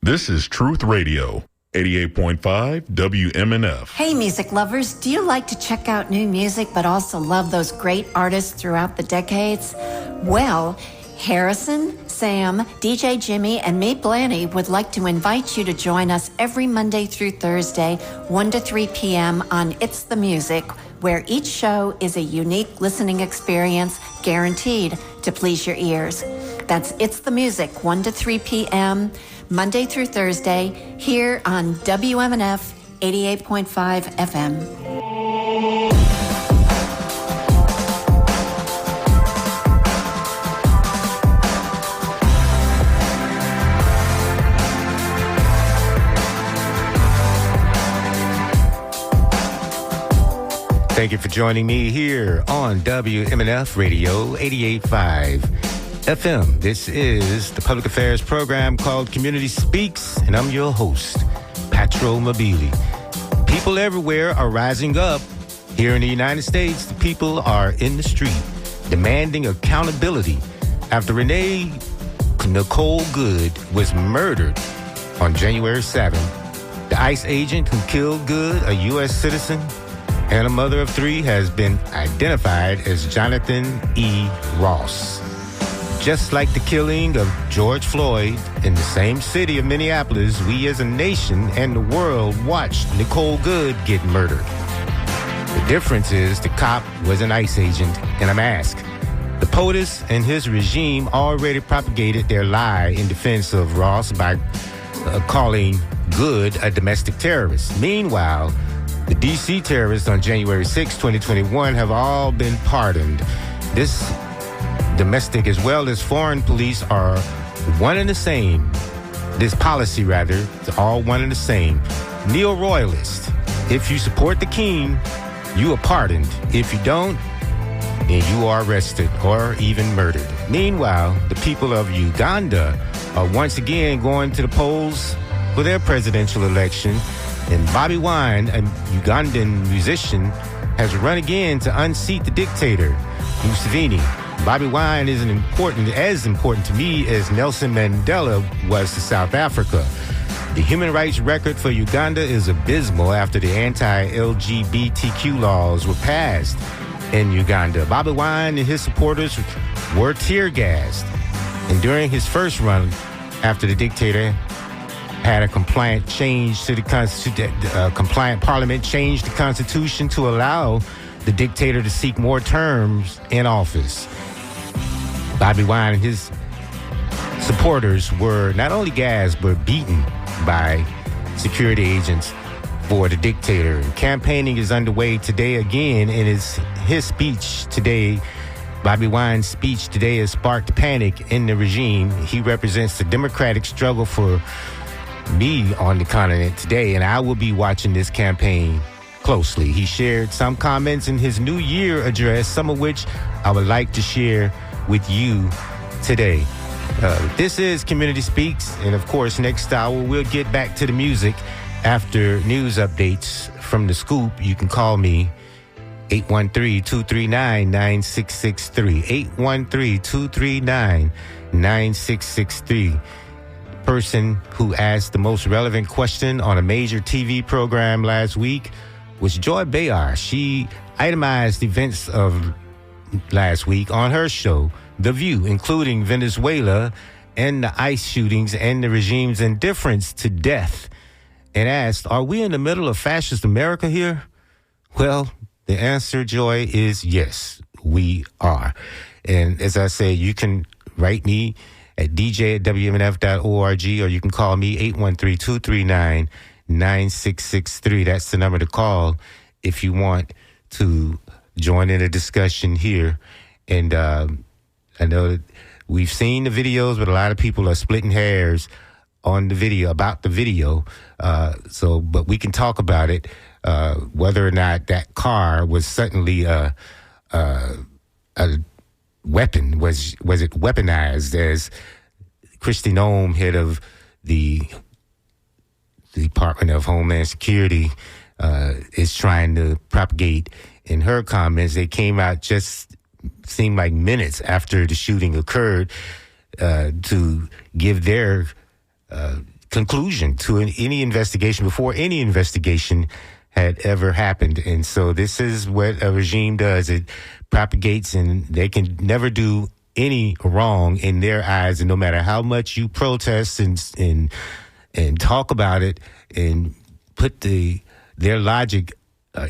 This is Truth Radio, 88.5 WMNF. Hey, music lovers, do you like to check out new music but also love those great artists throughout the decades? Well, Harrison, Sam, DJ Jimmy, and me, Blanny, would like to invite you to join us every Monday through Thursday, 1 to 3 p.m. on It's the Music, where each show is a unique listening experience guaranteed to please your ears. That's It's the Music, 1 to 3 p.m., Monday through Thursday, here on WMNF 88.5 FM. Thank you for joining me here on WMNF Radio 88.5 FM. This is the public affairs program called Community Speaks, and I'm your host, Patro Mobili. People everywhere are rising up. Here in the United States, the people are in the street demanding accountability after Renee Nicole Good was murdered on January 7th. The ICE agent who killed Good, a U.S. citizen, and a mother of three, has been identified as Jonathan E. Ross. Just like the killing of George Floyd in the same city of Minneapolis, we as a nation and the world watched Nicole Good get murdered. The difference is the cop was an ICE agent in a mask. The POTUS and his regime already propagated their lie in defense of Ross by calling Good a domestic terrorist. Meanwhile, the D.C. terrorists on January 6, 2021 have all been pardoned. This domestic as well as foreign police are one and the same. This policy, rather, is all one and the same. Neo-royalist. If you support the king, you are pardoned. If you don't, then you are arrested or even murdered. Meanwhile, the people of Uganda are once again going to the polls for their presidential election. And Bobby Wine, a Ugandan musician, has run again to unseat the dictator, Museveni. Bobby Wine is as important to me as Nelson Mandela was to South Africa. The human rights record for Uganda is abysmal after the anti-LGBTQ laws were passed in Uganda. Bobby Wine and his supporters were tear gassed. And during his first run after the dictator had a compliant change to the compliant parliament changed the constitution to allow the dictator to seek more terms in office. Bobby Wine and his supporters were not only gassed but beaten by security agents for the dictator. Campaigning is underway today again, and his speech today, Bobby Wine's speech today, has sparked panic in the regime. He represents the democratic struggle for me on the continent today, and I will be watching this campaign closely. He shared some comments in his New Year address, some of which I would like to share with you today. This is Community Speaks, and of course, next hour we'll get back to the music after news updates from the scoop. You can call me 813-239-9663, 813-239-9663. Person who asked the most relevant question on a major TV program last week was Joy Behar. She itemized events of last week on her show, The View, including Venezuela and the ICE shootings and the regime's indifference to death, and asked, are we in the middle of fascist America here? Well, the answer, Joy, is yes, we are. And as I say, you can write me at dj@wmnf.org, or you can call me 813-239-9663. That's the number to call if you want to join in a discussion here. And I know that we've seen the videos, but a lot of people are splitting hairs on the video, about the video. But we can talk about it, whether or not that car was suddenly a weapon. Was it weaponized, as Kristi Noem, head of the Department of Homeland Security, is trying to propagate in her comments. They came out just seemed like minutes after the shooting occurred to give their conclusion to any investigation before any investigation had ever happened. And so this is what a regime does. It propagates, and they can never do any wrong in their eyes. And no matter how much you protest and talk about it and put their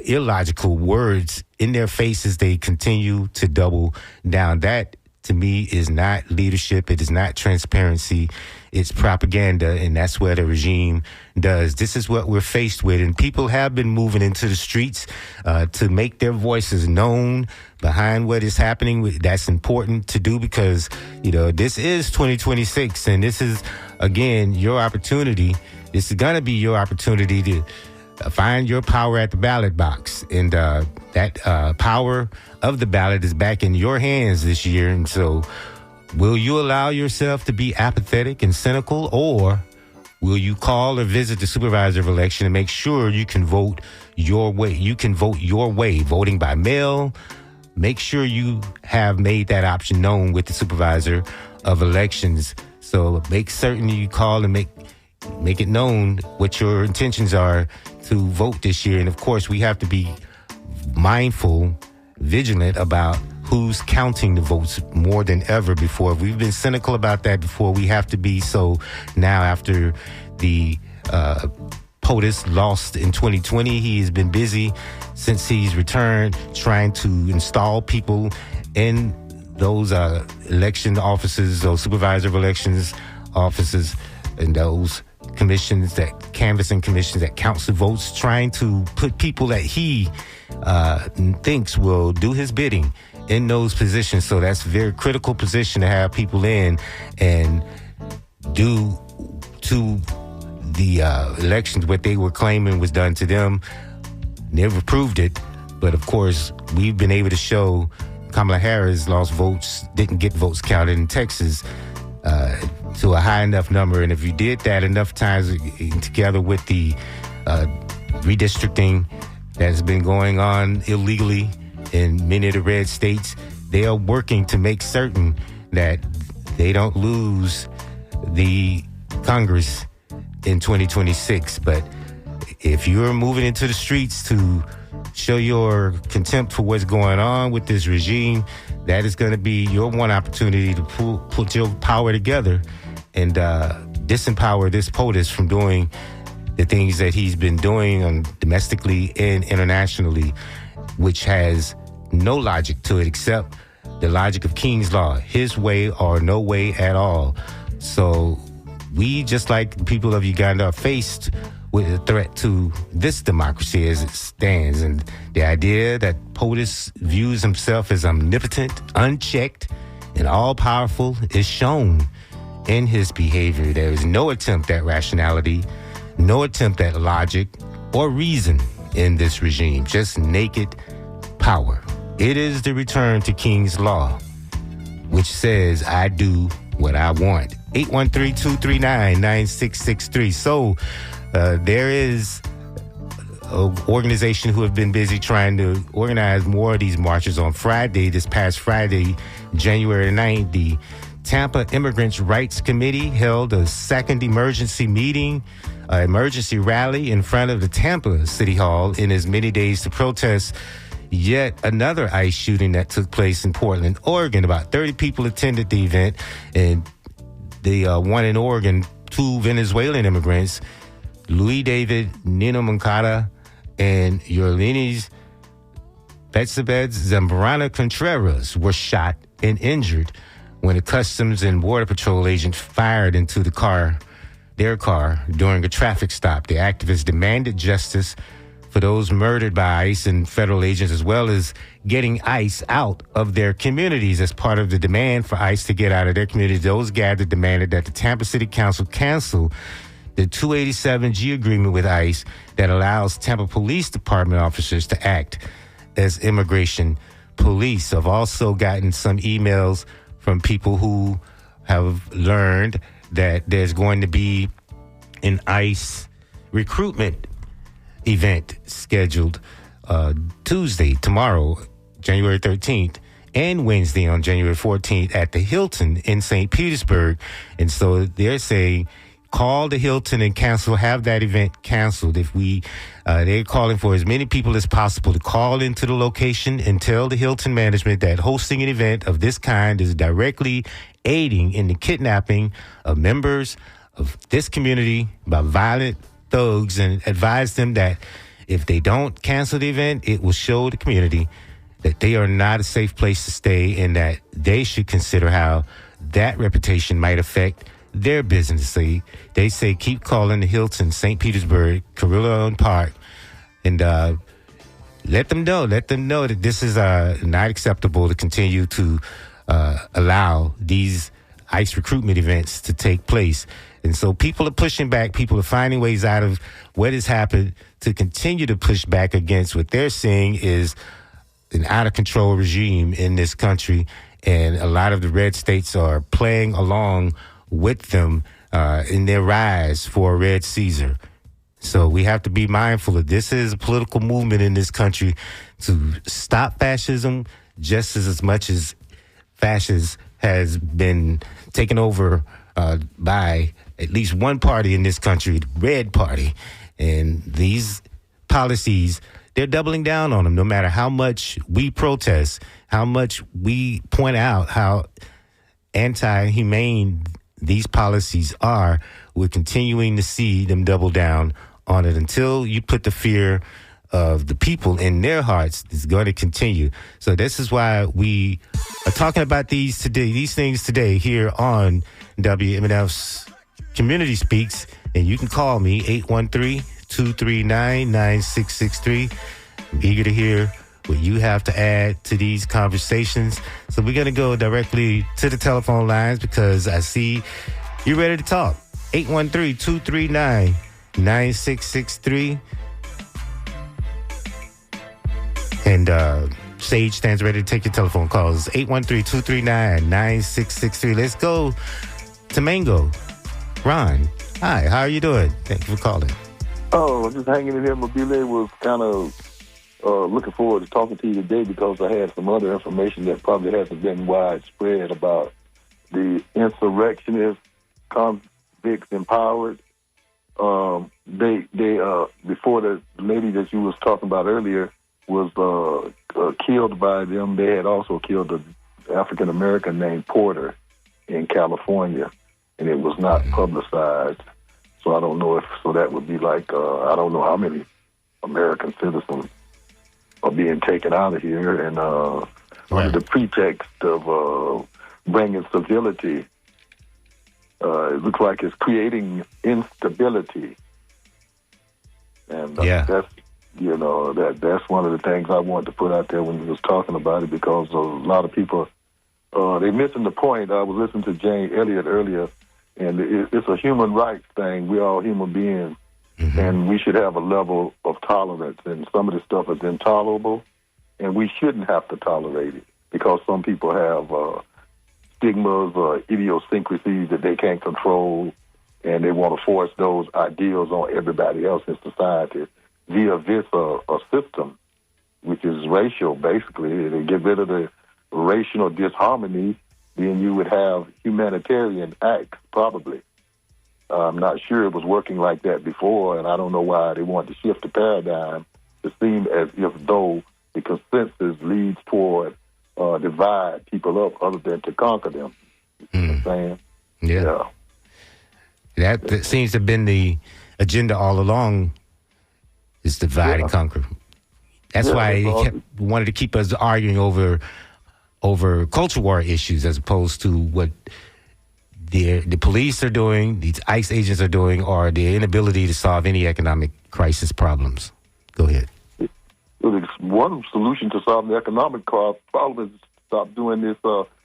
illogical words in their faces, they continue to double down. That, to me, is not leadership. It is not transparency. It's propaganda, and that's what a regime does. This is what we're faced with, and people have been moving into the streets to make their voices known behind what is happening. That's important to do because, this is 2026, and this is, again, your opportunity. This is going to be your opportunity to find your power at the ballot box, and that power of the ballot is back in your hands this year. And so will you allow yourself to be apathetic and cynical, or will you call or visit the supervisor of election and make sure you can vote your way? You can vote your way, voting by mail. Make sure you have made that option known with the supervisor of elections. So make certain you call and make it known what your intentions are to vote this year. And of course, we have to be mindful, vigilant about who's counting the votes more than ever before. We've been cynical about that before. We have to be so now after the POTUS lost in 2020. He has been busy since he's returned trying to install people in those election offices, those supervisor of elections offices, and those commissions, that canvassing commissions that counts the votes, trying to put people that he thinks will do his bidding in those positions. So that's a very critical position to have people in and do to the elections what they were claiming was done to them. Never proved it, but of course we've been able to show Kamala Harris lost votes, didn't get votes counted in Texas to a high enough number. And if you did that enough times together with the redistricting that's been going on illegally in many of the red states, they are working to make certain that they don't lose the Congress in 2026. But if you're moving into the streets to show your contempt for what's going on with this regime, that is going to be your one opportunity to put your power together and disempower this POTUS from doing the things that he's been doing domestically and internationally, which has no logic to it except the logic of King's Law, his way or no way at all. So we, just like the people of Uganda, are faced with a threat to this democracy as it stands. And the idea that POTUS views himself as omnipotent, unchecked, and all-powerful is shown in his behavior. There is no attempt at rationality, no attempt at logic or reason in this regime, just naked power. It is the return to King's Law, which says, I do what I want. 813-239-9663. So there is an organization who have been busy trying to organize more of these marches. On Friday, this past Friday, January 9th, the Tampa Immigrants' Rights Committee held a second emergency rally in front of the Tampa City Hall in as many days to protest yet another ICE shooting that took place in Portland, Oregon. About 30 people attended the event, and the one in Oregon, 2 Venezuelan immigrants, Luis David Nino Moncada and Yorlinis Betsabed Zambrana Contreras, were shot and injured when a Customs and Border Patrol agent fired into their car during a traffic stop. The activists demanded justice for those murdered by ICE and federal agents, as well as getting ICE out of their communities. As part of the demand for ICE to get out of their communities, those gathered demanded that the Tampa City Council cancel the 287G agreement with ICE that allows Tampa Police Department officers to act as immigration police. I've also gotten some emails from people who have learned that there's going to be an ICE recruitment event scheduled Tuesday, tomorrow, January 13th, and Wednesday on January 14th at the Hilton in St. Petersburg. And so they're saying, call the Hilton and have that event canceled. If they're calling for as many people as possible to call into the location and tell the Hilton management that hosting an event of this kind is directly aiding in the kidnapping of members of this community by violent thugs, and advise them that if they don't cancel the event, it will show the community that they are not a safe place to stay, and that they should consider how that reputation might affect their business. They say keep calling the Hilton, St. Petersburg, Carillon Park, and let them know that this is not acceptable to continue to allow these ICE recruitment events to take place. And so people are pushing back. People are finding ways out of what has happened to continue to push back against what they're seeing is an out-of-control regime in this country. And a lot of the red states are playing along with them in their rise for a red Caesar. So we have to be mindful of this is a political movement in this country to stop fascism just as much as fascism has been taken over by at least one party in this country, the Red Party. And these policies, they're doubling down on them no matter how much we protest, how much we point out how anti-humane these policies are. We're continuing to see them double down on it until you put the fear of the people in their hearts. Is going to continue. So this is why we are talking about these things today here on WMNF's Community Speaks. And you can call me 813-239-9663. I'm eager to hear what you have to add to these conversations. So we're going to go directly to the telephone lines because I see you're ready to talk. 813-239-9663. And Sage stands ready to take your telephone calls. 813-239-9663. Let's go to Mango. Ron, hi, how are you doing? Thank you for calling. Oh, just hanging in here. Mobile was kind of looking forward to talking to you today because I had some other information that probably hasn't been widespread about the insurrectionist convicts empowered. They before the lady that you was talking about earlier was killed by them. They had also killed an African American named Porter in California, and it was not publicized. So I don't know if that would be like I don't know how many American citizens are being taken out of here, and under the pretext of bringing civility, it looks like it's creating instability, and that's one of the things I wanted to put out there when he was talking about it, because a lot of people they're missing the point. I was listening to Jane Elliott earlier, and it's a human rights thing. We're all human beings. Mm-hmm. And we should have a level of tolerance. And some of this stuff is intolerable, and we shouldn't have to tolerate it because some people have stigmas or idiosyncrasies that they can't control, and they want to force those ideals on everybody else in society via this a system, which is racial, basically. They get rid of the racial disharmony, then you would have humanitarian acts, probably. I'm not sure it was working like that before, and I don't know why they want to shift the paradigm to seem as if though the consensus leads toward divide people up other than to conquer them. You know what I'm saying? Yeah. That seems to have been the agenda all along, is divide and conquer. That's why they wanted to keep us arguing over culture war issues as opposed to what the police are doing, these ICE agents are doing, or the inability to solve any economic crisis problems. Go ahead. One solution to solve the economic problem is to stop doing this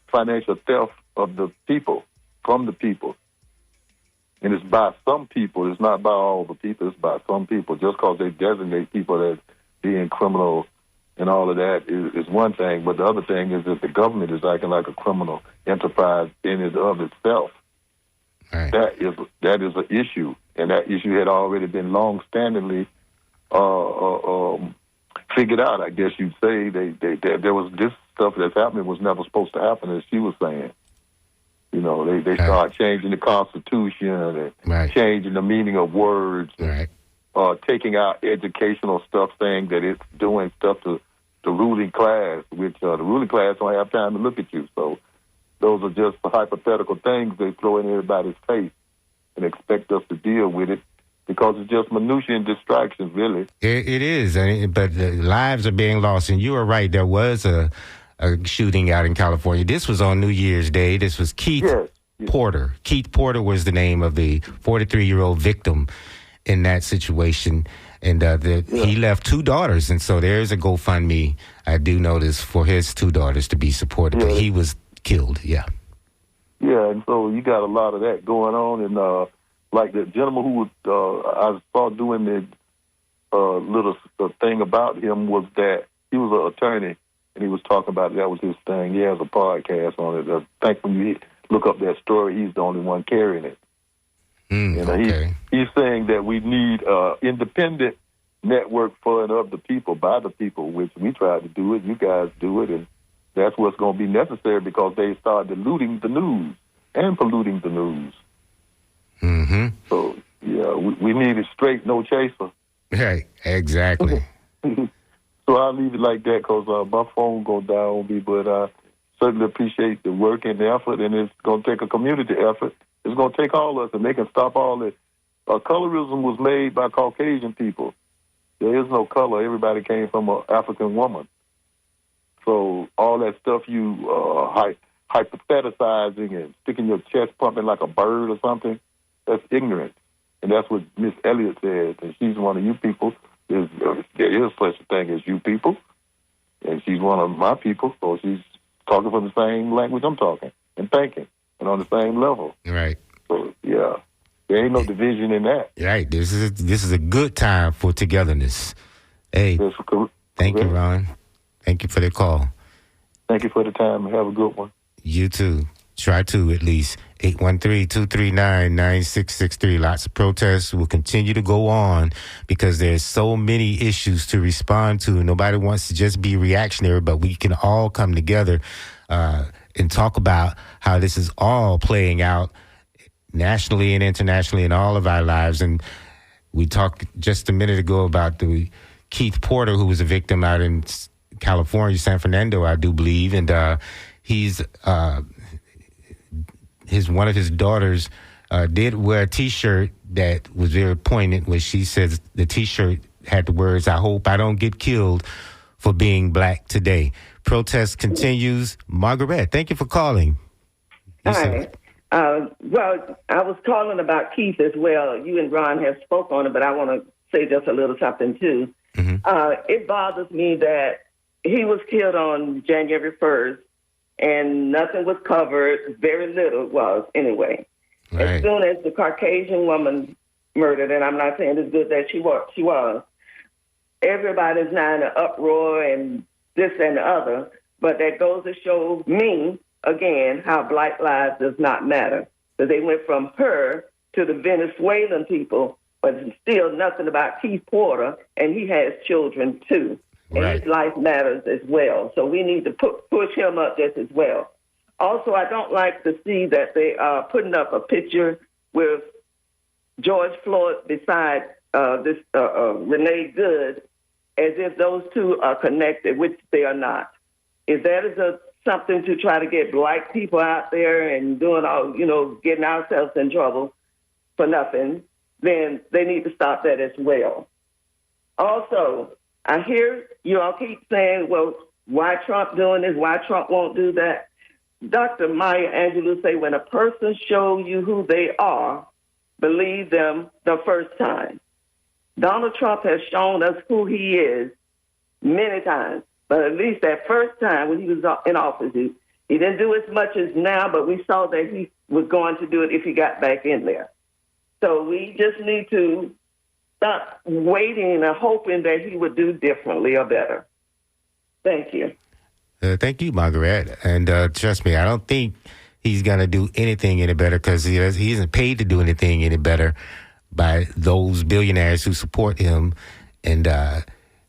financial theft of the people, from the people. And it's by some people. It's not by all the people. It's by some people. Just because they designate people as being criminal and all of that is one thing. But the other thing is that the government is acting like a criminal enterprise in and of itself. Right. That is an issue, and that issue had already been long-standingly figured out. I guess you'd say there was this stuff that's happening was never supposed to happen, as she was saying. You know, they start changing the Constitution and changing the meaning of words. Right. Taking out educational stuff, saying that it's doing stuff to the ruling class, which the ruling class don't have time to look at you. So those are just the hypothetical things they throw in everybody's face and expect us to deal with it because it's just minutiae and distractions, really. It is, but the lives are being lost. And you are right, there was a shooting out in California. This was on New Year's Day. This was Keith Porter. Keith Porter was the name of the 43-year-old victim in that situation. And he left 2 daughters. And so there's a GoFundMe, I do notice, for his 2 daughters to be supported. But he was killed, Yeah, and so you got a lot of that going on. And like the gentleman who I saw doing the little thing about him was that he was an attorney, and he was talking about that was his thing. He has a podcast on it. I think when you look up that story, he's the only one carrying it. He's saying that we need independent network for and of the people, by the people, which we tried to do it. You guys do it, and that's what's going to be necessary because they start diluting the news and polluting the news. Mm-hmm. So, we need it straight, no chaser. Right, exactly. So I'll leave it like that because my phone go down on me, but I certainly appreciate the work and the effort, and it's going to take a community effort. It's going to take all of us, and they can stop all this. Colorism was made by Caucasian people. There is no color. Everybody came from an African woman. So all that stuff you hypothesizing and sticking your chest pumping like a bird or something, that's ignorant. And that's what Miss Elliott said. And she's one of you people. There is such a thing as you people. And she's one of my people. So she's talking from the same language I'm talking and thinking and on the same level. Right. So, there ain't no division in that. Right. This is a good time for togetherness. Hey, thank you, Ron. Thank you for the call. Thank you for the time. Have a good one. You too. Try to, at least. 813-239-9663. Lots of protests will continue to go on because there's so many issues to respond to. Nobody wants to just be reactionary, but we can all come together and talk about how this is all playing out nationally and internationally in all of our lives. And we talked just a minute ago about the Keith Porter, who was a victim out in California, San Fernando, I do believe. And he's one of his daughters did wear a T-shirt that was very poignant, where she says the T-shirt had the words, "I hope I don't get killed for being black today." Protest continues. Margaret, thank you for calling. Hi. Well, I was calling about Keith as well. You and Ron have spoke on it, but I want to say just a little something too. Mm-hmm. It bothers me that he was killed on January 1st, and nothing was covered. Very little was, anyway. Right. As soon as the Caucasian woman murdered, and I'm not saying it's good that she was, everybody's now in an uproar and this and the other, but that goes to show me, again, how Black lives does not matter. So they went from her to the Venezuelan people, but still nothing about Keith Porter, and he has children too. And his life matters as well. So we need to push him up just as well. Also, I don't like to see that they are putting up a picture with George Floyd beside this Renee Good, as if those two are connected, which they are not. If that is something to try to get Black people out there and doing all, getting ourselves in trouble for nothing, then they need to stop that as well. Also, I hear you all keep saying, well, why Trump doing this? Why Trump won't do that? Dr. Maya Angelou say, when a person shows you who they are, believe them the first time. Donald Trump has shown us who he is many times, but at least that first time when he was in office, he didn't do as much as now, but we saw that he was going to do it if he got back in there. So we just need to stop waiting and hoping that he would do differently or better. Thank you. Thank you, Margaret. And trust me, I don't think he's going to do anything any better because he isn't paid to do anything any better by those billionaires who support him. And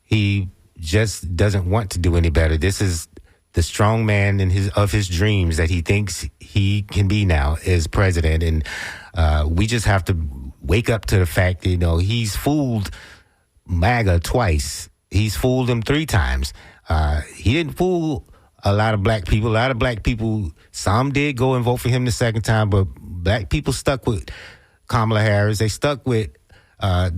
he just doesn't want to do any better. This is the strong man of his dreams that he thinks he can be now as president. And we just have to wake up to the fact that, he's fooled MAGA twice. He's fooled them 3 times. He didn't fool a lot of black people. A lot of black people, some did go and vote for him the second time, but black people stuck with Kamala Harris. They stuck with Joe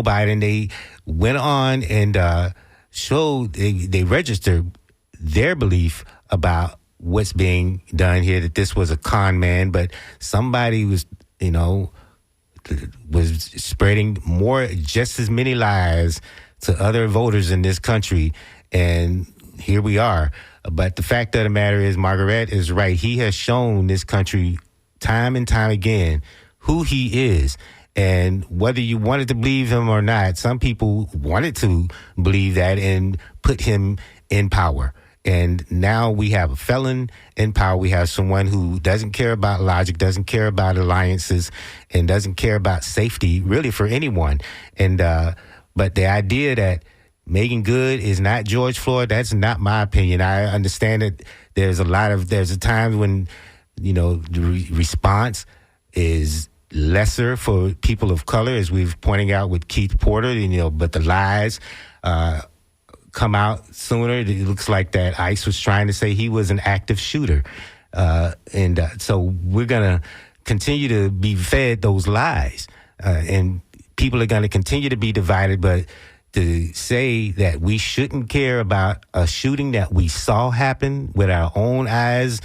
Biden. They went on and showed, they registered their belief about what's being done here, that this was a con man, but somebody was spreading just as many lies to other voters in this country, and here we are. But the fact of the matter is, Margaret is right. He has shown this country time and time again who he is. And whether you wanted to believe him or not, some people wanted to believe that and put him in power. And now we have a felon in power. We have someone who doesn't care about logic, doesn't care about alliances, and doesn't care about safety, really, for anyone. And but the idea that Megan Good is not George Floyd, that's not my opinion. I understand that there's a time when, the response is lesser for people of color, as we've pointing out with Keith Porter, but the lies come out sooner. It looks like that ICE was trying to say he was an active shooter. So we're going to continue to be fed those lies. And people are going to continue to be divided, but to say that we shouldn't care about a shooting that we saw happen with our own eyes,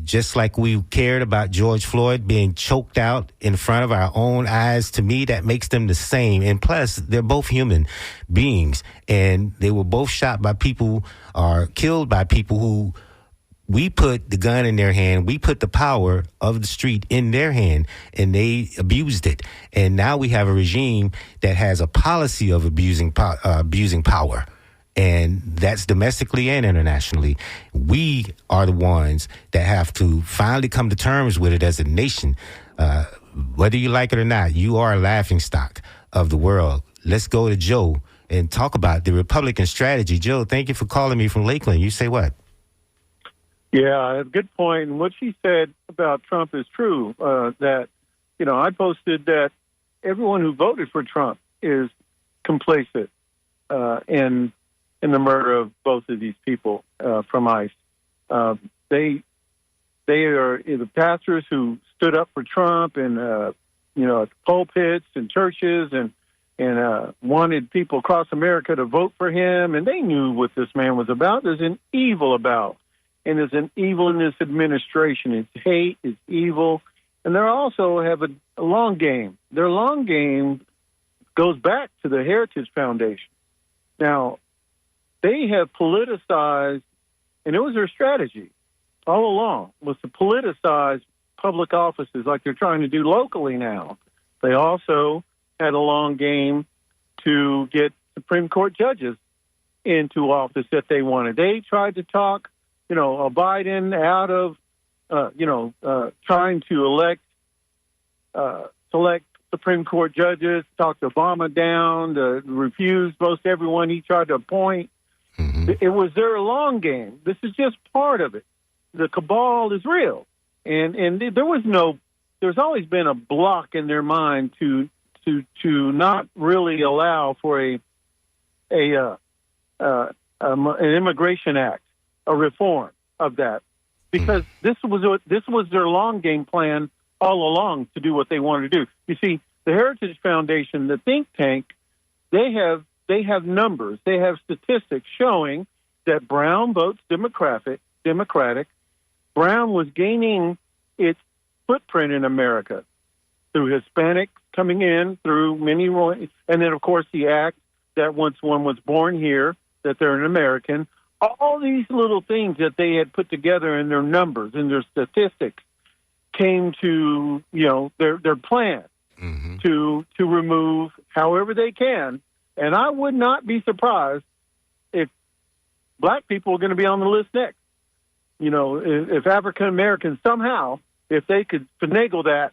just like we cared about George Floyd being choked out in front of our own eyes, to me, that makes them the same. And plus, they're both human beings, and they were both shot by people or killed by people who we put the gun in their hand. We put the power of the street in their hand, and they abused it. And now we have a regime that has a policy of abusing power. And that's domestically and internationally. We are the ones that have to finally come to terms with it as a nation. Whether you like it or not, you are a laughingstock of the world. Let's go to Joe and talk about the Republican strategy. Joe, thank you for calling me from Lakeland. You say what? Yeah, good point. And what she said about Trump is true. That, I posted that everyone who voted for Trump is complicit in the murder of both of these people from ICE. They are the pastors who stood up for Trump and at pulpits and churches and wanted people across America to vote for him. And they knew what this man was about. There's an evil about. And there's an evil in this administration. It's hate, it's evil. And they also have a long game. Their long game goes back to the Heritage Foundation. Now, they have politicized, and it was their strategy all along, was to politicize public offices like they're trying to do locally now. They also had a long game to get Supreme Court judges into office that they wanted. They tried to talk Biden out of, trying to select Supreme Court judges, talked Obama down, refused most everyone he tried to appoint. Mm-hmm. It was their long game. This is just part of it. The cabal is real. And there's always been a block in their mind to not really allow for an immigration act, a reform of that, because this was their long game plan all along to do what they wanted to do. You see, the Heritage Foundation, the think tank, they have numbers, they have statistics showing that Brown votes Democratic. Brown was gaining its footprint in America through Hispanics coming in, through many, and then of course the act that once one was born here, that they're an American. All these little things that they had put together in their numbers and their statistics came to, their plan mm-hmm. to remove however they can. And I would not be surprised if black people are going to be on the list next. If African Americans somehow, if they could finagle that,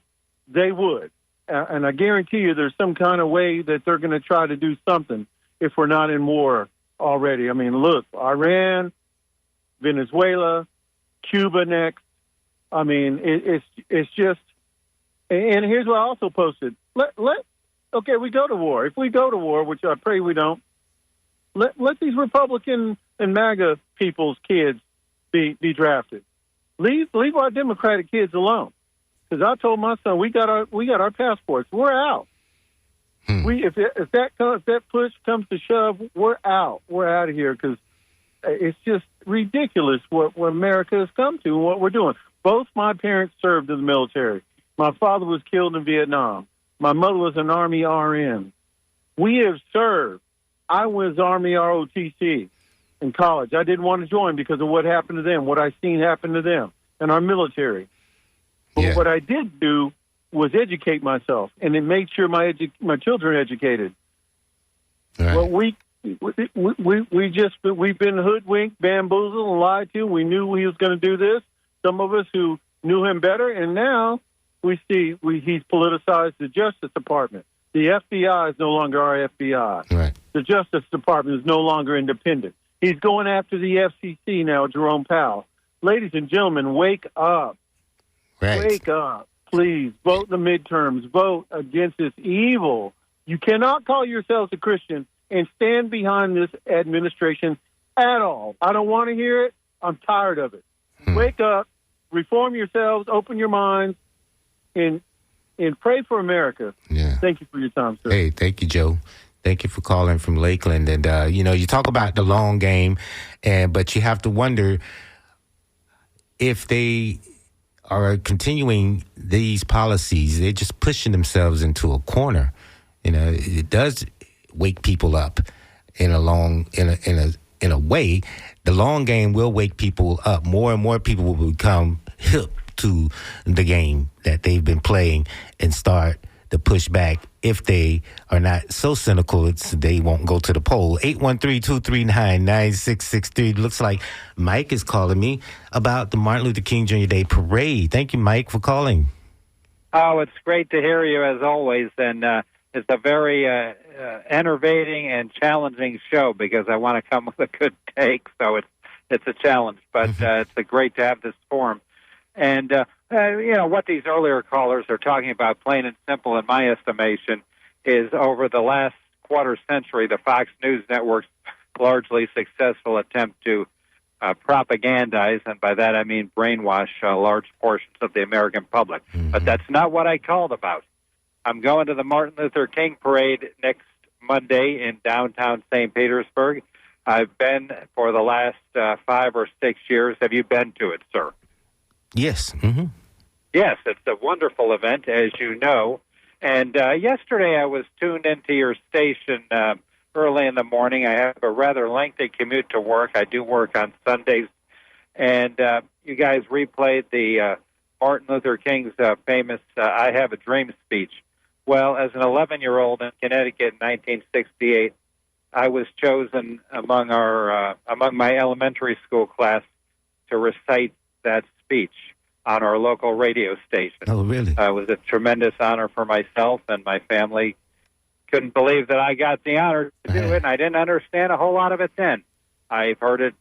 they would. And I guarantee you there's some kind of way that they're going to try to do something if we're not in war already. I mean, look, Iran, Venezuela, Cuba next. I mean, it's just. And here's what I also posted. Okay, we go to war. If we go to war, which I pray we don't, let these Republican and MAGA people's kids be drafted. Leave our Democratic kids alone. Because I told my son, we got our passports. We're out. If that push comes to shove, we're out. We're out of here because it's just ridiculous what America has come to and what we're doing. Both my parents served in the military. My father was killed in Vietnam. My mother was an Army RN. We have served. I was Army ROTC in college. I didn't want to join because of what happened to them, what I seen happen to them in our military. But what I did do was educate myself and then make sure my children are educated. Right. Well, we've been hoodwinked, bamboozled, and lied to. We knew he was going to do this. Some of us who knew him better, and now we see he's politicized the Justice Department. The FBI is no longer our FBI. Right. The Justice Department is no longer independent. He's going after the FCC now, Jerome Powell. Ladies and gentlemen, wake up. Right. Wake up. Please, vote in the midterms. Vote against this evil. You cannot call yourselves a Christian and stand behind this administration at all. I don't want to hear it. I'm tired of it. Wake up. Reform yourselves. Open your minds. And pray for America. Yeah. Thank you for your time, sir. Hey, thank you, Joe. Thank you for calling from Lakeland. And, you talk about the long game, but you have to wonder if they are continuing these policies, they're just pushing themselves into a corner. It does wake people up in a way. The long game will wake people up. More and more people will become hip to the game that they've been playing and start to push back if they are not so cynical they won't go to the poll. 813-239-9663. Looks like Mike is calling me about the Martin Luther King Jr. Day Parade. Thank you, Mike, for calling. Oh, it's great to hear you as always, and it's a very enervating and challenging show because I want to come with a good take, so it's a challenge, but it's great to have this forum. And, what these earlier callers are talking about, plain and simple, in my estimation, is over the last quarter century, the Fox News Network's largely successful attempt to propagandize, and by that I mean brainwash large portions of the American public. But that's not what I called about. I'm going to the Martin Luther King Parade next Monday in downtown St. Petersburg. I've been for the last 5 or 6 years. Have you been to it, sir? Yes. Mm-hmm. Yes, it's a wonderful event, as you know. And yesterday I was tuned into your station early in the morning. I have a rather lengthy commute to work. I do work on Sundays. And you guys replayed the Martin Luther King's famous I Have a Dream speech. Well, as an 11-year-old in Connecticut in 1968, I was chosen among my elementary school class to recite that speech on our local radio station. Oh, really? It was a tremendous honor for myself and my family. Couldn't believe that I got the honor to do it, and I didn't understand a whole lot of it then. I've heard it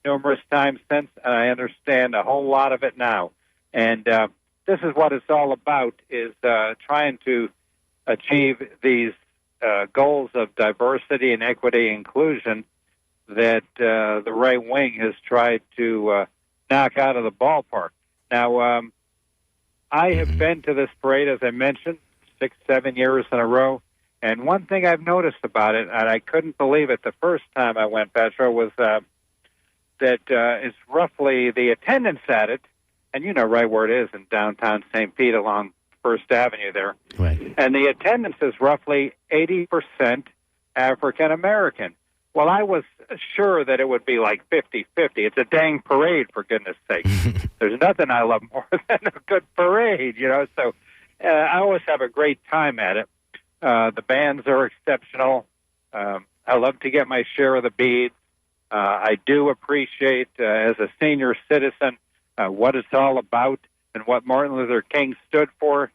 numerous times since, and I understand a whole lot of it now. And this is what it's all about, is trying to achieve these goals of diversity and equity and inclusion that the right wing has tried to knock out of the ballpark. Now, I have been to this parade, as I mentioned, 6-7 years in a row. And one thing I've noticed about it, and I couldn't believe it the first time I went, Petro, was that it's roughly the attendance at it, and you know right where it is in downtown St. Pete along First Avenue there. Right. And the attendance is roughly 80% African American. Well, I was sure that it would be like 50-50. It's a dang parade, for goodness sake. There's nothing I love more than a good parade, So I always have a great time at it. The bands are exceptional. I love to get my share of the beads. I do appreciate, as a senior citizen, what it's all about and what Martin Luther King stood for.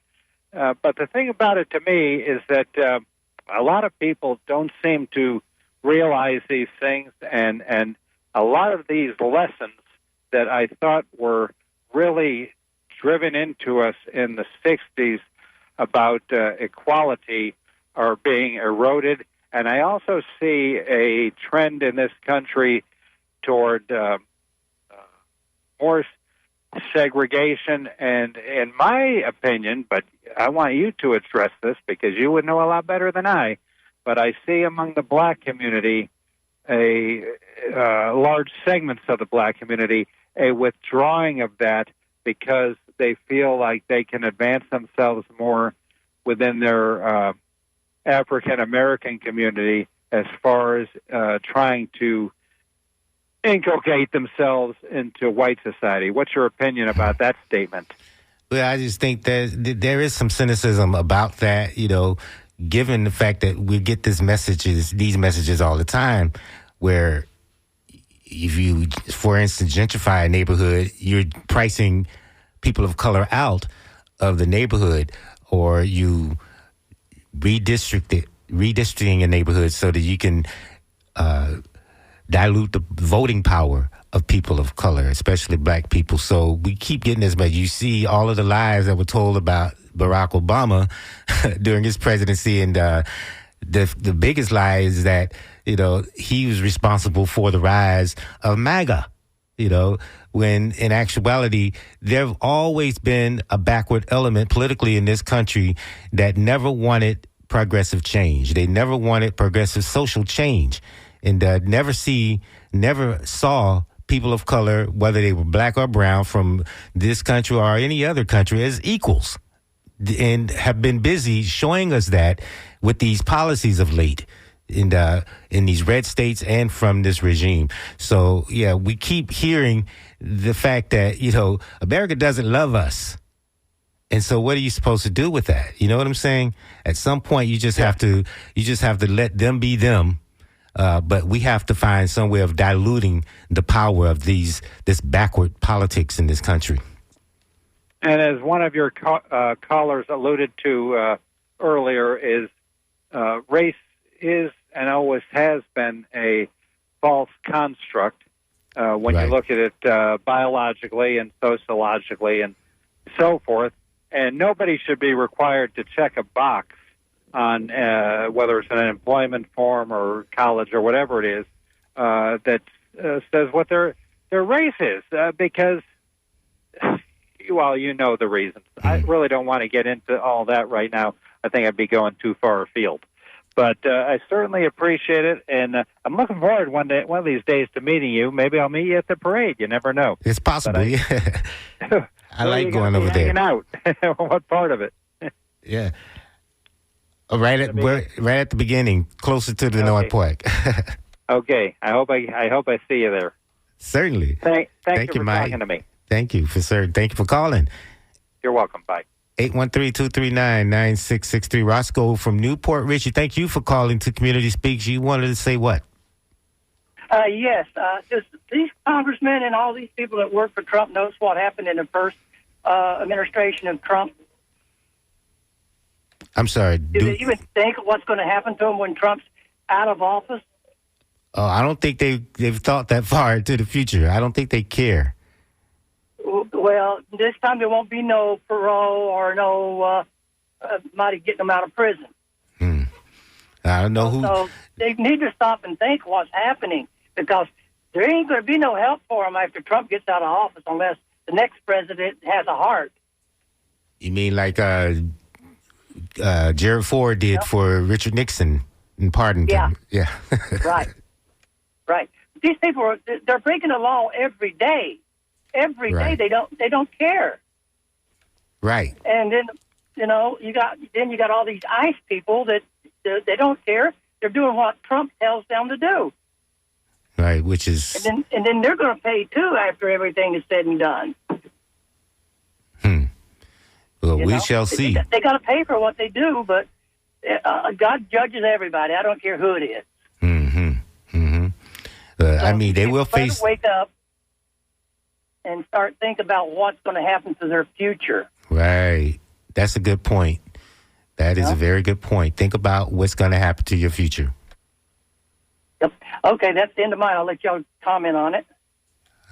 But the thing about it to me is that a lot of people don't seem to realize these things and a lot of these lessons that I thought were really driven into us in the 60s about equality are being eroded. And I also see a trend in this country toward more segregation. And in my opinion, but I want you to address this because you would know a lot better than I, but I see among the black community, large segments of the black community, a withdrawing of that because they feel like they can advance themselves more within their African American community as far as trying to inculcate themselves into white society. What's your opinion about that statement? Well, I just think that there is some cynicism about that, given the fact that we get these messages all the time, where if you, for instance, gentrify a neighborhood, you're pricing people of color out of the neighborhood, or you redistricting a neighborhood so that you can dilute the voting power of people of color, especially black people. So we keep getting this, but you see all of the lies that were told about Barack Obama during his presidency, and the biggest lie is that he was responsible for the rise of MAGA. When in actuality there've always been a backward element politically in this country that never wanted progressive change. They never wanted progressive social change, and never saw people of color, whether they were black or brown, from this country or any other country, as equals, and have been busy showing us that with these policies of late in these red states and from this regime. So, yeah, we keep hearing the fact that, America doesn't love us. And so what are you supposed to do with that? You know what I'm saying? At some point, you just have to let them be them. But we have to find some way of diluting the power of this backward politics in this country. And as one of your callers alluded to earlier, is race is and always has been a false construct when you look at it biologically and sociologically and so forth. And nobody should be required to check a box on whether it's an employment form or college or whatever it is that says what their race is, because, well, the reasons. I really don't want to get into all that right now. I think I'd be going too far afield. But I certainly appreciate it, and I'm looking forward one of these days to meeting you. Maybe I'll meet you at the parade. You never know. It's possible, yeah. I like going over there. Hanging out. What part of it? Yeah. Right at the beginning, closer to the North Park. Okay. I hope I see you there. Certainly. Thank you for Mike. talking to me. Thank you for calling. You're welcome. Bye. 813-239-9663. Roscoe from Newport. Richie, thank you for calling to Community Speaks. You wanted to say what? Yes. Just these congressmen and all these people that work for Trump knows what happened in the first administration of Trump. I'm sorry. Do they even think of what's going to happen to them when Trump's out of office? Oh, I don't think they've thought that far into the future. I don't think they care. Well, this time there won't be no parole or no somebody getting them out of prison. I don't know who. So they need to stop and think what's happening, because there ain't going to be no help for them after Trump gets out of office unless the next president has a heart. You mean like Gerald Ford did for Richard Nixon and pardoned him? Yeah. Right. These people they're breaking the law every day. Every day they don't care. Right. And then you got all these ICE people that they don't care. They're doing what Trump tells them to do. Right, which is and then they're going to pay too after everything is said and done. Well, we shall see. They got to pay for what they do, but God judges everybody. I don't care who it is. I mean, they will face. Wake up and start think about what's going to happen to their future. Right. That's a good point. That is a very good point. Think about what's going to happen to your future. Yep. Okay, that's the end of mine. I'll let y'all comment on it.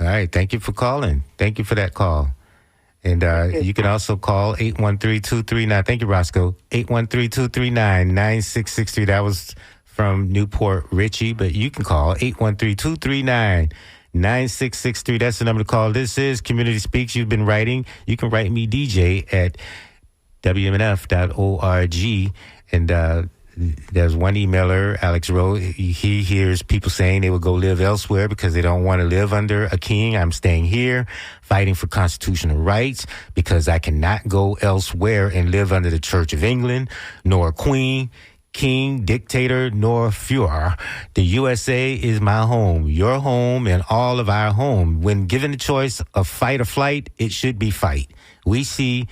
All right. Thank you for calling. Thank you for that call. And you can also call 813-239. Thank you, Roscoe. 813-239-9663. That was from Newport Richie, but you can call 813-239-9663. That's the number to call. This is Community Speaks. You've been writing. You can write me, DJ, at WMNF.org. And there's one emailer, Alex Rowe. He hears people saying they will go live elsewhere because they don't want to live under a king. I'm staying here, fighting for constitutional rights because I cannot go elsewhere and live under the Church of England, nor a queen, king, dictator, nor Führer. The USA is my home, your home, and all of our home. When given the choice of fight or flight, it should be fight. We see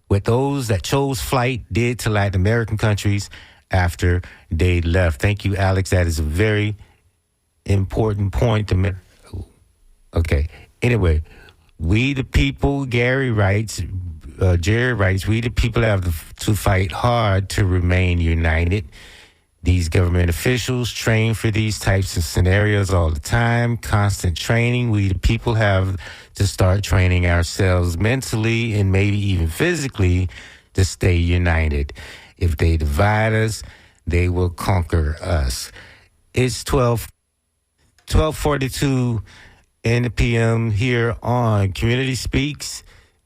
what those that chose flight did to Latin American countries after they left. Thank you, Alex. That is a very important point to make. Okay. Anyway, we the people, Gary writes, Jerry writes, we the people have to fight hard to remain united. These government officials train for these types of scenarios all the time, constant training. We the people have to start training ourselves mentally and maybe even physically to stay united. If they divide us, they will conquer us. It's 12:42 in the PM here on Community Speaks.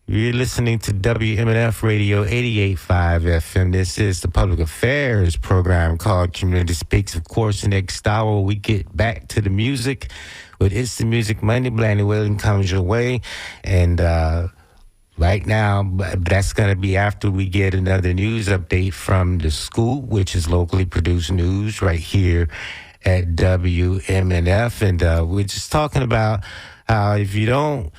You're listening to WMNF Radio 88.5 FM. This is the public affairs program called Community Speaks. Of course, the next hour we get back to the music with It's the Music Monday. Blaney William comes your way. And right now, that's going to be after we get another news update from the school, which is locally produced news right here at WMNF. And we're just talking about how if you don't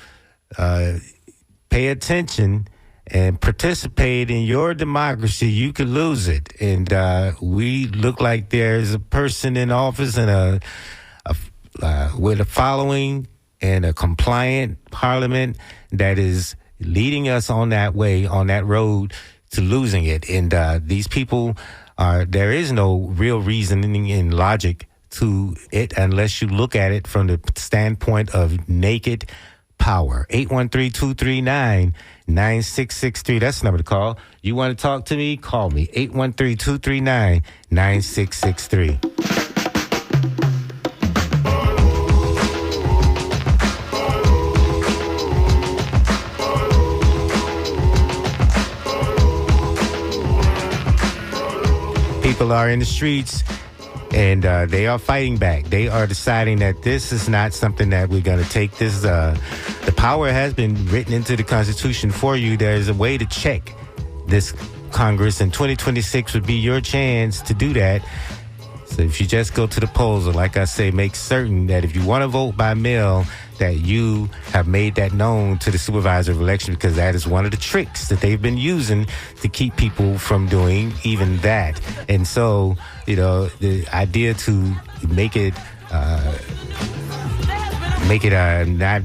pay attention and participate in your democracy, you could lose it. And we look like there's a person in office and with a following and a compliant parliament that is leading us on that way, on that road to losing it. And these people there is no real reasoning and logic to it unless you look at it from the standpoint of naked power. 813-239-9663. That's the number to call. You want to talk to me? Call me. 813-239-9663. People are in the streets, and they are fighting back. They are deciding that this is not something that we're going to take. This the power has been written into the Constitution for you. There's a way to check this Congress, and 2026 would be your chance to do that. So if you just go to the polls, or like I say, make certain that if you want to vote by mail, that you have made that known to the supervisor of election, because that is one of the tricks that they've been using to keep people from doing even that. And so, you know, the idea to make it not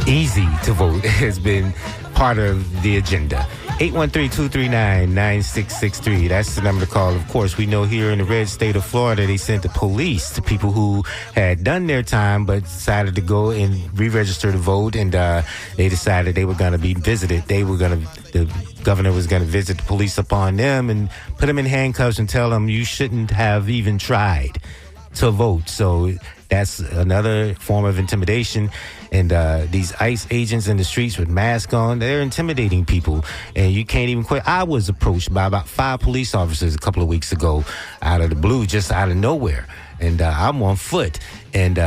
easy to vote has been part of the agenda. 813-239-9663. That's the number to call. Of course, we know here in the red state of Florida, they sent the police to people who had done their time but decided to go and re-register to vote, and they decided they were going to be visited. The governor was going to visit the police upon them and put them in handcuffs and tell them you shouldn't have even tried to vote. So that's another form of intimidation. And these ICE agents in the streets with masks on, they're intimidating people. And you can't even quit. I was approached by about 5 police officers a couple of weeks ago out of the blue, just out of nowhere. And I'm on foot. And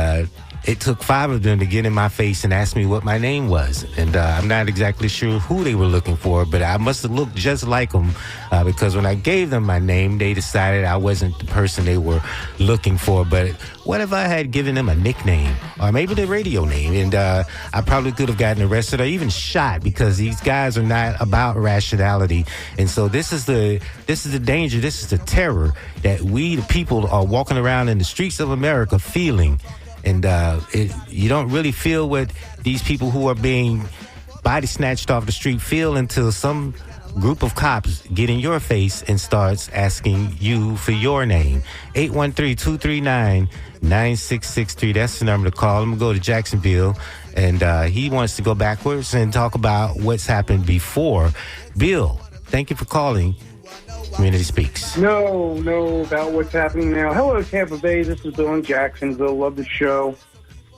it took 5 of them to get in my face and ask me what my name was. And I'm not exactly sure who they were looking for, but I must have looked just like them because when I gave them my name, they decided I wasn't the person they were looking for. But what if I had given them a nickname or maybe the radio name? And I probably could have gotten arrested or even shot, because these guys are not about rationality. And so this is the danger. This is the terror that we, the people, are walking around in the streets of America feeling. And you don't really feel what these people who are being body snatched off the street feel until some group of cops get in your face and starts asking you for your name. 813-239-9663. That's the number to call. I'm going to go to Jacksonville, and he wants to go backwards and talk about what's happened before. Bill, thank you for calling Community Speaks. No, about what's happening now. Hello, Tampa Bay. This is Bill in Jacksonville. Love the show.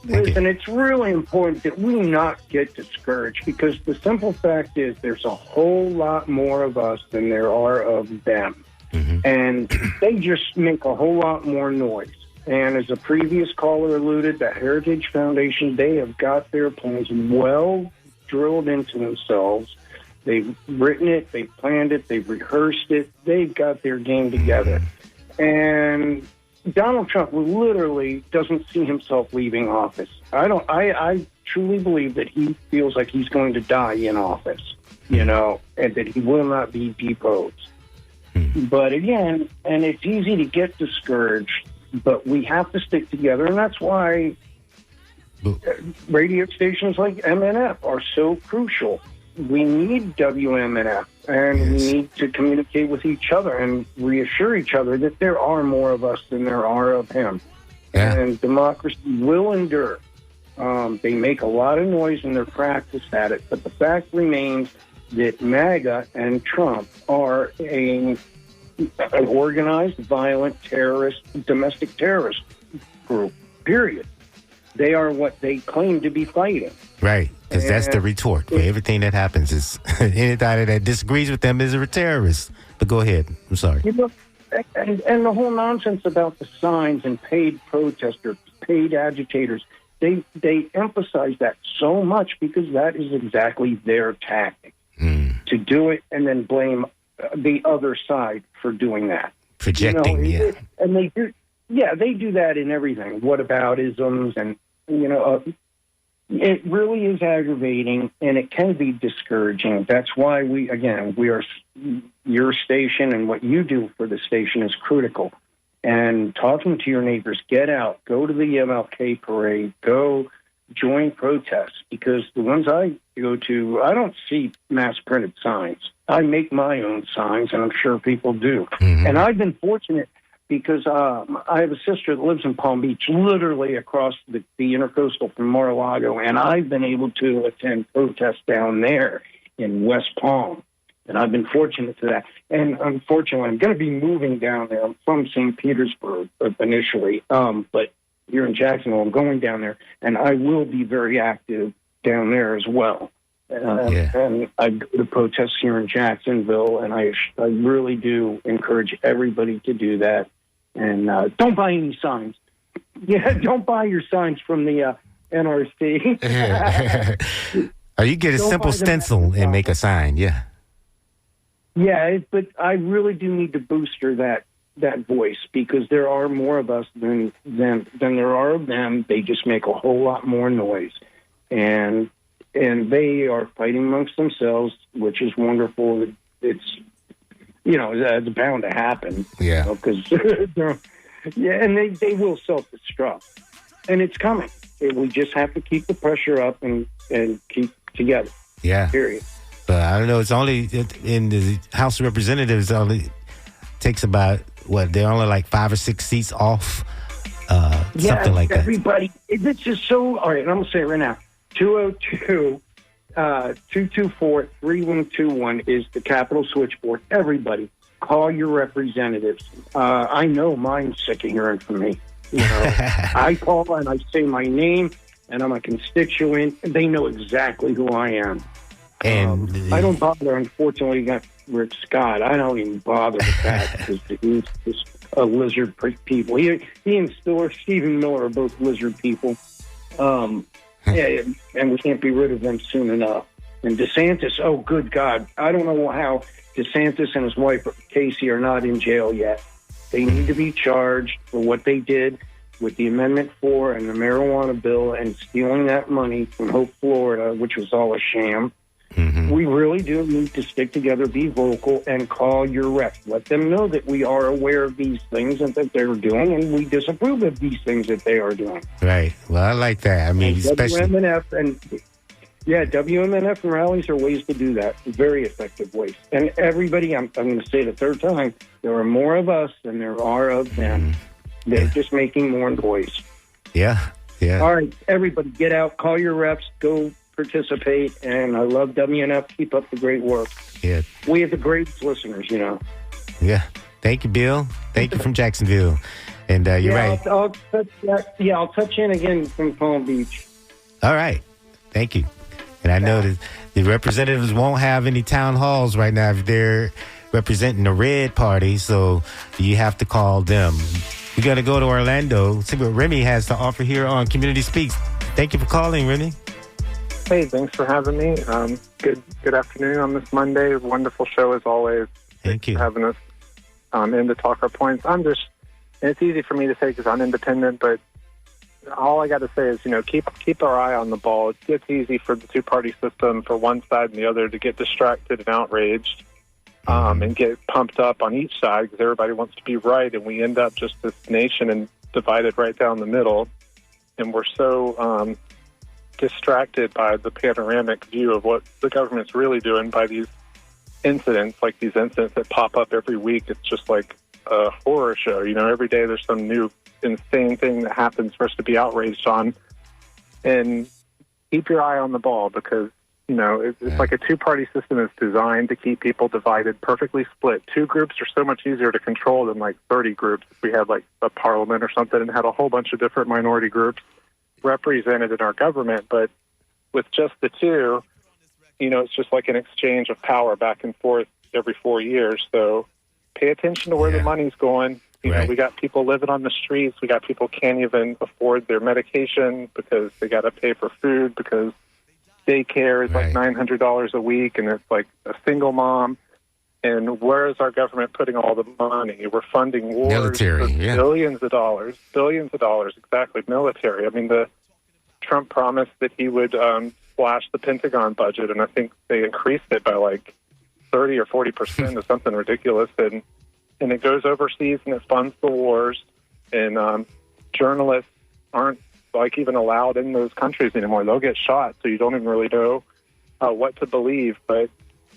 Listen, it's really important that we not get discouraged, because the simple fact is there's a whole lot more of us than there are of them. And they just make a whole lot more noise. And as a previous caller alluded, the Heritage Foundation, they have got their plans well drilled into themselves. They've written it, they've planned it, they've rehearsed it, they've got their game together. And Donald Trump literally doesn't see himself leaving office. I truly believe that he feels like he's going to die in office, and that he will not be deposed. But again, and it's easy to get discouraged, but we have to stick together, and that's why radio stations like MNF are so crucial. We need WMNF, and we need to communicate with each other and reassure each other that there are more of us than there are of him. And democracy will endure. They make a lot of noise and they're practiced at it, but the fact remains that MAGA and Trump are an organized, violent, domestic terrorist group, period. They are what they claim to be fighting. Right, because that's the retort for everything that happens. Is anybody that disagrees with them is a terrorist. But go ahead. I'm sorry. And the whole nonsense about the signs and paid protesters, paid agitators, they emphasize that so much because that is exactly their tactic, to do it and then blame the other side for doing that. Projecting, And they do. Yeah, they do that in everything. Whataboutisms, and it really is aggravating, and it can be discouraging. That's why we are your station, and what you do for the station is critical. And talking to your neighbors, get out, go to the MLK parade, go join protests, because the ones I go to, I don't see mass printed signs. I make my own signs, and I'm sure people do. And I've been fortunate, because I have a sister that lives in Palm Beach, literally across the intercoastal from Mar-a-Lago, and I've been able to attend protests down there in West Palm, and I've been fortunate to that. And unfortunately, I'm going to be moving down there. I'm from St. Petersburg initially, but here in Jacksonville, I'm going down there, and I will be very active down there as well. And I go to protests here in Jacksonville, and I really do encourage everybody to do that. And don't buy any signs. Don't buy your signs from the NRC. Or you get a simple stencil and make a sign, but I really do need to booster that voice, because there are more of us than there are of them. They just make a whole lot more noise. And they are fighting amongst themselves, which is wonderful. It's it's bound to happen. Because and they will self-destruct, and it's coming. We just have to keep the pressure up and keep together. Period. But I don't know. It's only in the House of Representatives. Only takes about they're only like 5 or 6 seats off. Something like that. Everybody, it's just so. All right, I'm gonna say it right now. 202-224-3121 is the Capitol switchboard. Everybody, call your representatives. I know mine's sick of hearing from me. I call and I say my name, and I'm a constituent. And they know exactly who I am. And I don't bother. Unfortunately, you got Rick Scott. I don't even bother with that, because he's just a lizard people. He and Stephen Miller are both lizard people. And we can't be rid of them soon enough. And DeSantis, oh, good God. I don't know how DeSantis and his wife, Casey, are not in jail yet. They need to be charged for what they did with the Amendment 4 and the marijuana bill and stealing that money from Hope, Florida, which was all a sham. We really do need to stick together, be vocal, and call your reps. Let them know that we are aware of these things and that they're doing, and we disapprove of these things that they are doing. Right. Well, I like that. I mean, and especially WMNF, and Yeah, WMNF and rallies are ways to do that. Very effective ways. And everybody, I'm going to say it a third time, there are more of us than there are of them. They're just making more noise. Yeah. All right, everybody, get out, call your reps, go participate. And I love WNF. Keep up the great work. Yeah. We have the greatest listeners, Yeah. Thank you, Bill. Thank you from Jacksonville. And you're right. I'll touch in again from Palm Beach. All right. Thank you. And I know that the representatives won't have any town halls right now if they're representing the red party, so you have to call them. We're going to go to Orlando, see what Remy has to offer here on Community Speaks. Thank you for calling, Remy. Hey, thanks for having me. Good afternoon on this Monday. Wonderful show as always. Thank you for having us in to talk our points. And it's easy for me to say because I'm independent, but all I got to say is, keep our eye on the ball. It's easy for the two-party system, for one side and the other, to get distracted and outraged and get pumped up on each side because everybody wants to be right, and we end up just this nation and divided right down the middle. And we're so distracted by the panoramic view of what the government's really doing by these incidents, like these incidents that pop up every week. It's just like a horror show. Every day there's some new insane thing that happens for us to be outraged on. And keep your eye on the ball because, it's like a two-party system is designed to keep people divided, perfectly split. Two groups are so much easier to control than like 30 groups. If we had like a parliament or something and had a whole bunch of different minority groups represented in our government, but with just the two, it's just like an exchange of power back and forth every 4 years. So pay attention to where the money's going. We got people living on the streets. We got people can't even afford their medication because they got to pay for food because daycare is like $900 a week, and it's like a single mom. And where is our government putting all the money? We're funding wars, military, billions of dollars, exactly, military. I mean, the Trump promised that he would slash the Pentagon budget, and I think they increased it by like 30 or 40% or something ridiculous. And it goes overseas and it funds the wars. And journalists aren't like even allowed in those countries anymore. They'll get shot, so you don't even really know what to believe. But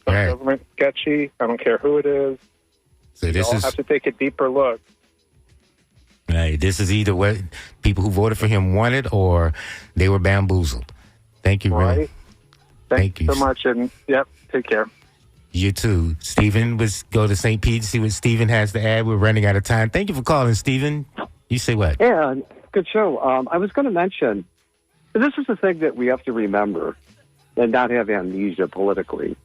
the government's sketchy. I don't care who it is. So this you all have to take a deeper look. Right. This is either what people who voted for him wanted or they were bamboozled. Thank you, Ray. Thank you so much, and take care. You too. Stephen, let's go to St. Pete, see what Stephen has to add. We're running out of time. Thank you for calling, Stephen. You say what? Yeah, good show. I was going to mention, this is the thing that we have to remember and not have amnesia politically.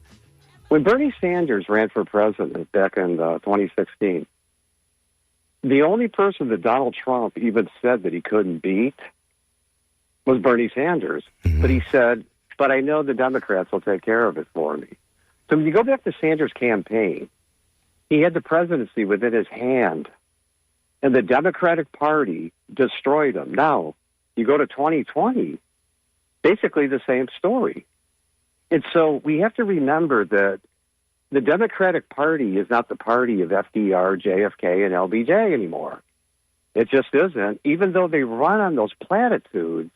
When Bernie Sanders ran for president back in 2016, the only person that Donald Trump even said that he couldn't beat was Bernie Sanders. Mm-hmm. But he said, but I know the Democrats will take care of it for me. So when you go back to Sanders' campaign, he had the presidency within his hand, and the Democratic Party destroyed him. Now, you go to 2020, basically the same story. And so we have to remember that the Democratic Party is not the party of FDR, JFK, and LBJ anymore. It just isn't, even though they run on those platitudes.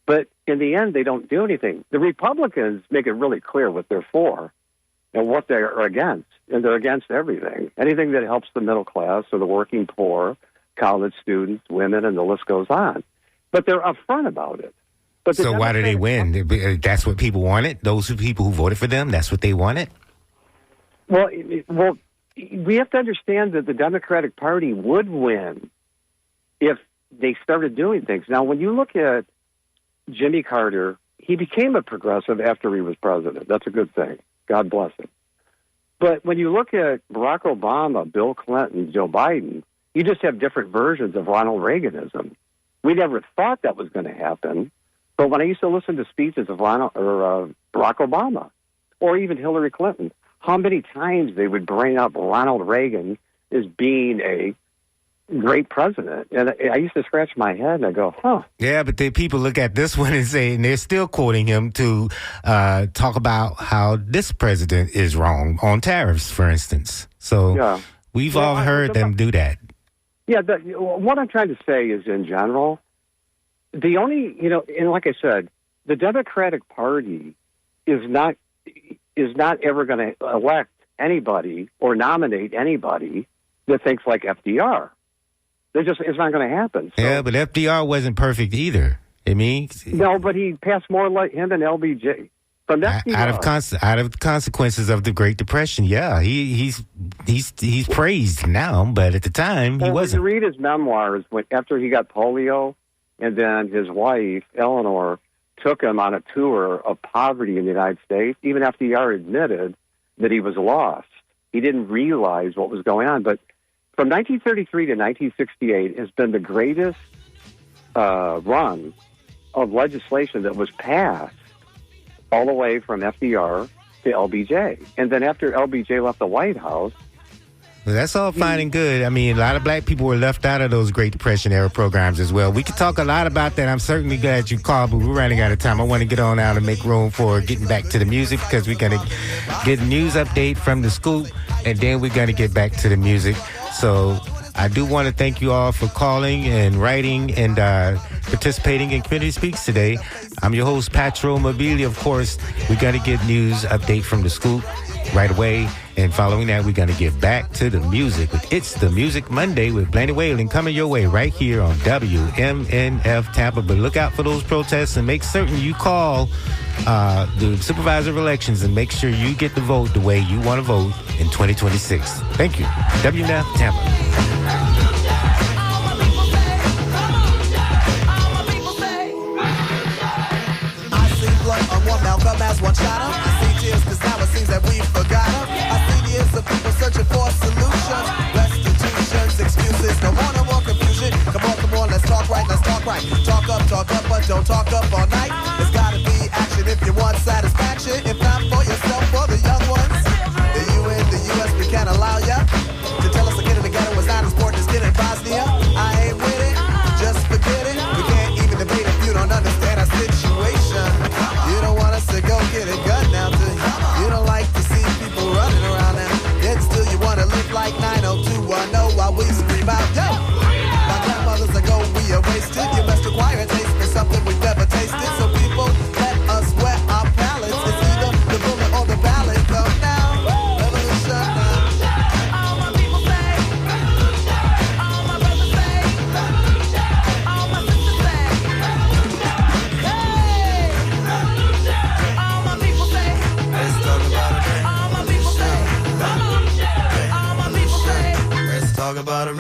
But in the end, they don't do anything. The Republicans make it really clear what they're for and what they're against. And they're against everything. Anything that helps the middle class or the working poor, college students, women, and the list goes on. But they're upfront about it. But so why do they win? That's what people wanted? Those people who voted for them, that's what they wanted? Well, we have to understand that the Democratic Party would win if they started doing things. Now, when you look at Jimmy Carter, he became a progressive after he was president. That's a good thing. God bless him. But when you look at Barack Obama, Bill Clinton, Joe Biden, you just have different versions of Ronald Reaganism. We never thought that was going to happen. But when I used to listen to speeches of Barack Obama or even Hillary Clinton, how many times they would bring up Ronald Reagan as being a great president. And I used to scratch my head and I go, Yeah, but then people look at this one and say, and they're still quoting him to talk about how this president is wrong on tariffs, for instance. So we've all heard them do that. Yeah, what I'm trying to say is in general, the only, and like I said, the Democratic Party is not ever going to elect anybody or nominate anybody that thinks like FDR. It's not going to happen. So, yeah, but FDR wasn't perfect either. I mean, no, but he passed more like him than LBJ. From FDR. Out of the consequences of the Great Depression, yeah, he's praised now, but at the time he wasn't. When you read his memoirs, after he got polio, and then his wife Eleanor took him on a tour of poverty in the United States. Even FDR admitted that he was lost. He didn't realize what was going on. But from 1933 to 1968 has been the greatest run of legislation that was passed all the way from FDR to LBJ. And then after LBJ left the White House... Well, that's all fine and good. I mean, a lot of black people were left out of those Great Depression-era programs as well. We could talk a lot about that. I'm certainly glad you called, but we're running out of time. I want to get on out and make room for getting back to the music because we're going to get a news update from the scoop, and then we're going to get back to the music. So I do want to thank you all for calling and writing and participating in Community Speaks today. I'm your host, Patro Mobili. Of course, we're going to get news update from the scoop right away. And following that, we're going to get back to the music with It's the Music Monday with Blaney Whalen coming your way right here on WMNF Tampa. But look out for those protests and make certain you call the supervisor of elections and make sure you get the vote the way you want to vote in 2026. Thank you. WMNF Tampa. Malcolm as one shot him. I see tears cause now it seems that we forgot him. I see years of people searching for solutions, restitutions, excuses, no more confusion. Come on, let's talk right. Talk up, but don't talk up all night. There's gotta be action if you want satisfaction. If not for yourself, for the young ones. The UN, the US, we can't allow ya to tell us a kid in the ghetto was not as important as kid in Bosnia. I ain't with it, just forget it. We can't even debate if you don't understand our situation. You don't want us to go get a gun now, do you? You don't like to see people running around now. Yet still you want to live like 90210 while we scream out, yo! My grandmothers ago, we are wasted. You must acquire a taste for something we've never tasted. So people, let us wet our palates. It's either the bullet or the ballot. Come now, revolution now. All my people say, all my brothers say, all my sisters say, hey! All my people say, let's talk about it. All my people say, come on. All my people say, let's talk about it.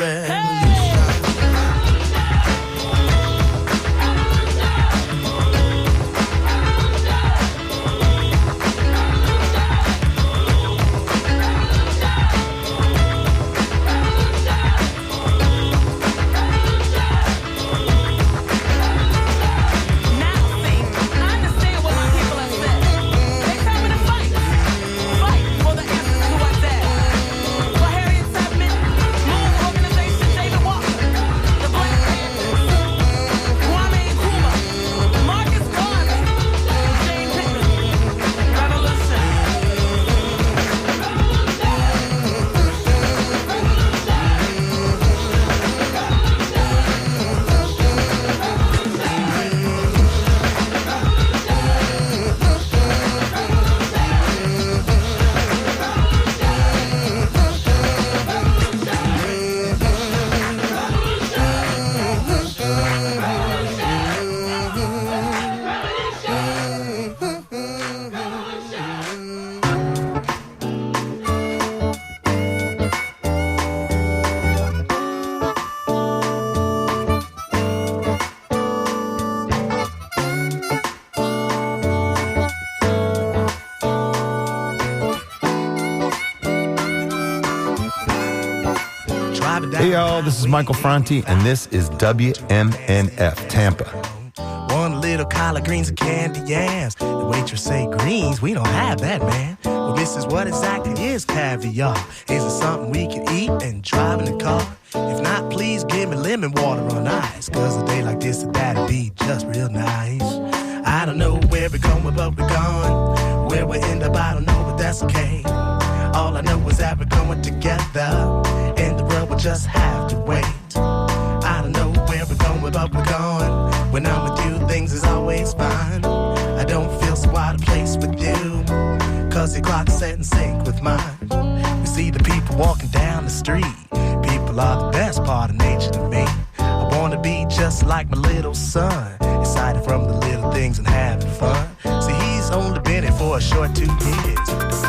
Hey y'all, this is Michael Franti, and this is WMNF Tampa. One little collard greens and candy yams. The waitress say greens, we don't have that, man. Well, Mrs., what exactly is caviar? Is it something we can eat and drive in the car? If not, please give me lemon water on ice. Cause a day like this, that'd be just real nice. I don't know where we're going, but we're going. Where we end up, I don't know, but that's okay. All I know is that we're going together, and the world will just have to wait. I don't know where where we're going, but we're going. When I'm with you, things is always fine. I don't feel so out of place with you, cause your clock's set in sync with mine. We see the people walking down the street. People are the best part of nature to me. I wanna be just like my little son, excited from the little things and having fun. See, he's only been here for a short 2 years.